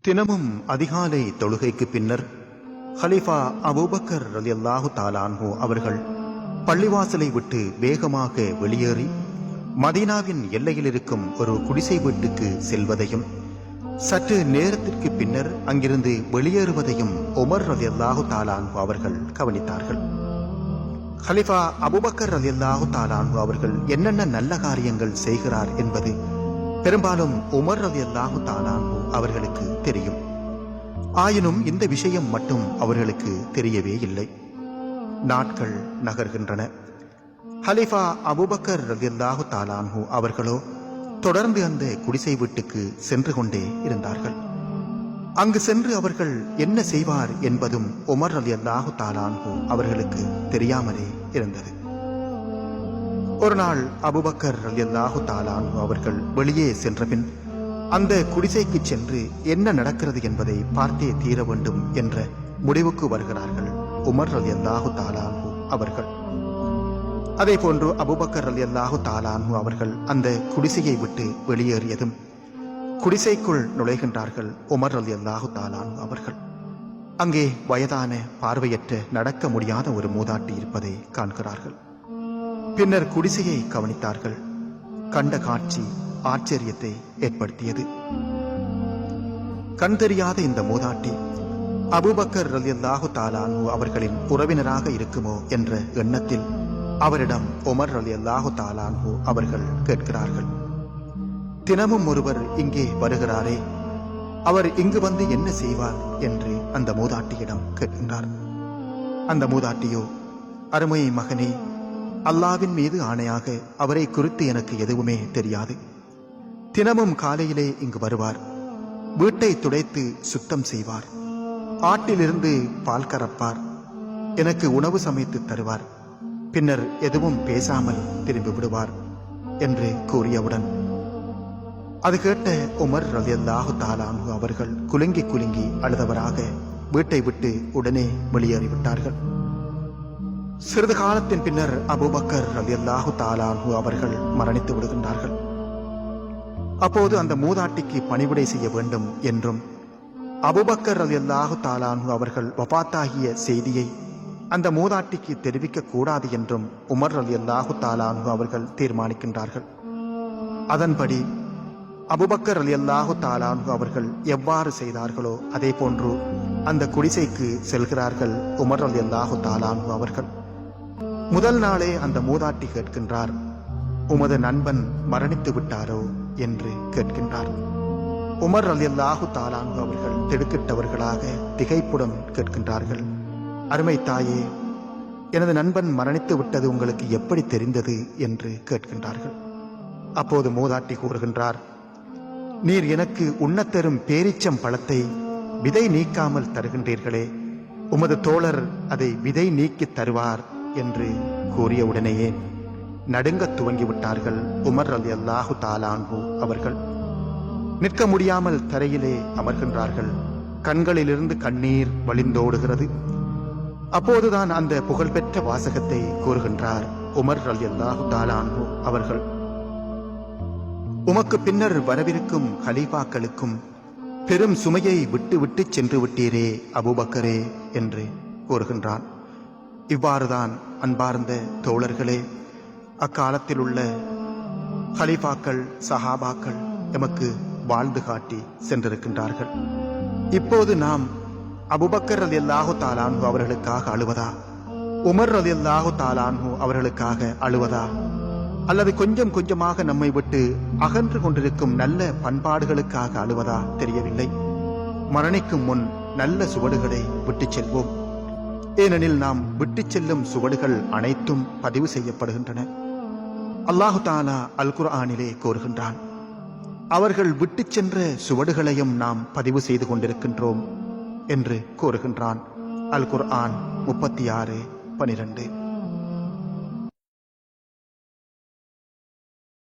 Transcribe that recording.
தினமும் அதிகாலை தொழுகைக்கு பின்னர் ஹலீஃபா அபூபக்கர் ரலியல்லாஹு தஆலா அன்ஹு அவர்கள் பள்ளிவாசலை விட்டு வேகமாக வெளியேறி மதீனாவின் எல்லையில் இருக்கும் ஒரு குடிசை வீட்டுக்கு செல்வதையும் சற்று நேரத்திற்கு பின்னர் அங்கிருந்து வெளியேறுவதையும் உமர் ரலியல்லாஹு தஆலா அன்ஹு அவர்கள் கவனித்தார்கள். ஹலீஃபா அபூபக்கர் ரலியல்லாஹு தஆலா அன்ஹு அவர்கள் என்னென்ன நல்ல காரியங்கள் செய்கிறார் என்பது பெரும்பாலும் உமர் ரலியல்லாஹு தஆலா அன்ஹு அவர்களுக்கு தெரியும். ஆயினும் இந்த விஷயம் மட்டும் அவர்களுக்கு தெரியவே இல்லை. நாட்கள் நகர்கின்றன. ஹலீஃபா அபூபக்கர் ரலியல்லாஹு தஆலா அன்ஹு அவர்களோ தொடர்ந்து அந்த குடிசை வீட்டுக்கு சென்று கொண்டே இருந்தார்கள். அங்கு சென்று அவர்கள் என்ன செய்வார் என்பதும் உமர் ரலியல்லாஹு தஆலா அன்ஹு அவர்களுக்கு தெரியாமலே இருந்தது. ஒரு நாள் அபூபக்கர் ரலியல்லாஹு தஆலா அன்ஹு அவர்கள் வெளியே சென்றபின் அந்த குடிசைக்கு சென்று என்ன நடக்கிறது என்பதை பார்த்தே தீர வேண்டும் என்ற முடிவுக்கு வருகிறார்கள் உமர் ரலியல்லாஹு தஆலா அன்ஹு அவர்கள். அதே போன்று அபூபக்கர் ரலியல்லாஹு தஆலா அன்ஹு அவர்கள் அந்த குடிசையை விட்டு வெளியேறியதும் குடிசைக்குள் நுழைகின்றார்கள் உமர் ரலியல்லாஹு தஆலா அன்ஹு அவர்கள். அங்கே வயதான பார்வையற்ற நடக்க முடியாத ஒரு மூதாட்டி இருப்பதை காண்கிறார்கள். பின்னர் குடிசையை கவனித்தார்கள். கண்ட காட்சி ஆச்சரியத்தை ஏற்படுத்தியது. கண் தெரியாத இந்த மூதாட்டி அபூபக்கர் ரலியல்லாஹு தஆலா அன்ஹு அவர்களின் உறவினராக இருக்குமோ என்ற எண்ணத்தில் அவரிடம் உமர் ரலியல்லாஹு தஆலா அன்ஹு அவர்கள் கேட்கிறார்கள். தினமும் ஒருவர் இங்கே வருகிறாரே, அவர் இங்கு வந்து என்ன செய்வார் என்று அந்த மூதாட்டியிடம் கேட்கின்றார். அந்த மூதாட்டியோ, அருமை மகனே, அல்லாவின் மீது ஆணையாக அவரை குறித்து எனக்கு எதுவுமே தெரியாது. தினமும் காலையிலே இங்கு வருவார், வீட்டை துடைத்து சுத்தம் செய்வார், ஆட்டிலிருந்து பால் கறப்பார், எனக்கு உணவு சமைத்து தருவார், பின்னர் எதுவும் பேசாமல் திரும்பி விடுவார் என்று கூறியவுடன் அது கேட்ட உமர் ரலியல்லாஹு தஆலா அன்ஹு அவர்கள் குலுங்கி குலுங்கி அழுதவராக வீட்டை விட்டு உடனே வெளியேறிவிட்டார்கள். சிறிது காலத்தின் பின்னர் அபூபக்கர் ரலியல்லாஹு தஆலா அன்ஹு அவர்கள் மரணித்து விடுகின்றார்கள். அப்போது அந்த மூதாட்டிக்கு பணிவிடை செய்ய வேண்டும் என்றும் அபூபக்கர் ரலியல்லாஹு தஆலா அன்ஹு அவர்கள் வஃபாத்தாகிய செய்தியை அந்த மூதாட்டிக்கு தெரிவிக்க கூடாது என்றும் உமர் ரலியல்லாஹு தஆலா அன்ஹு அவர்கள் தீர்மானிக்கின்றார்கள். அதன்படி அபூபக்கர் ரலியல்லாஹு தஆலா அன்ஹு அவர்கள் எவ்வாறு செய்தார்களோ அதே போன்று அந்த குடிசைக்கு செல்கிறார்கள் உமர் ரலியல்லாஹு தஆலா அன்ஹு அவர்கள். முதல் நாளே அந்த மூதாட்டி கேட்கின்றார், உமது நண்பன் மரணித்து விட்டாரோ என்று கேட்கின்றார். உமர் ரலியல்லாஹு தஆலா அன்ஹு அவர்கள் திடுக்கிட்டவர்களாக திகைப்புடன் கேட்கின்றார்கள், அருமை தாயே, எனது நண்பன் மரணித்து விட்டது உங்களுக்கு எப்படி தெரிந்தது என்று கேட்கின்றார்கள். அப்போது மூதாட்டி கூறுகின்றார், நீர் எனக்கு உண்ணத்தரும் பேரிச்சம் பழத்தை விதை நீக்காமல் தருகின்றீர்களே, உமது தோழர் அதை விதை நீக்கி தருவார் என்று கூறியவுடனேயே நடுங்கத் துவங்கிவிட்டார்கள் உமர் ரலியல்லாஹு தஆலா அன்ஹு அவர்கள். நிற்க முடியாமல் தரையிலே அமர்கின்றார்கள். கண்களிலிருந்து கண்ணீர் வழிந்தோடுகிறது. அப்போதுதான் அந்த புகழ்பெற்ற வாசகத்தை கூறுகின்றார் உமர் ரலியல்லாஹு தஆலா அன்ஹு அவர்கள். உமக்கு பின்னர் வரவிருக்கும் கலீஃபாக்களுக்கும் பெரும் சுமையை விட்டு விட்டு சென்று விட்டீரே அபூபக்கரே என்று கூறுகின்றான். இவ்வாறுதான் அன்பார்ந்த தோழர்களே, அக்காலத்தில் உள்ள கலீஃபாக்கள் சஹாபாக்கள் எமக்கு வாழ்ந்து காட்டி சென்றிருக்கின்றார்கள். இப்போது நாம் அபூபக்கர் ரலியல்லாஹு தஆலா அன்ஹு அவர்களுக்காக அழுவதா, உமர் ரலியல்லாஹு தஆலா அன்ஹு அவர்களுக்காக அழுவதா, அல்லது கொஞ்சம் கொஞ்சமாக நம்மை விட்டு அகன்று கொண்டிருக்கும் நல்ல பண்பாடுகளுக்காக அழுவதா தெரியவில்லை. மரணிக்கும் முன் நல்ல சுவடுகளை விட்டு செல்வோம். ஏனெனில் நாம் விட்டு செல்லும் சுவடுகள் அனைத்தும் பதிவு செய்யப்படுகின்றன. அல்லாஹு தஆலா அல் குர்ஆனிலே கூறுகின்றான், அவர்கள் விட்டு சென்ற சுவடுகளையும் நாம் பதிவு செய்து கொண்டிருக்கின்றோம் என்று கூறுகின்றான். அல் குர்ஆன் 36:12.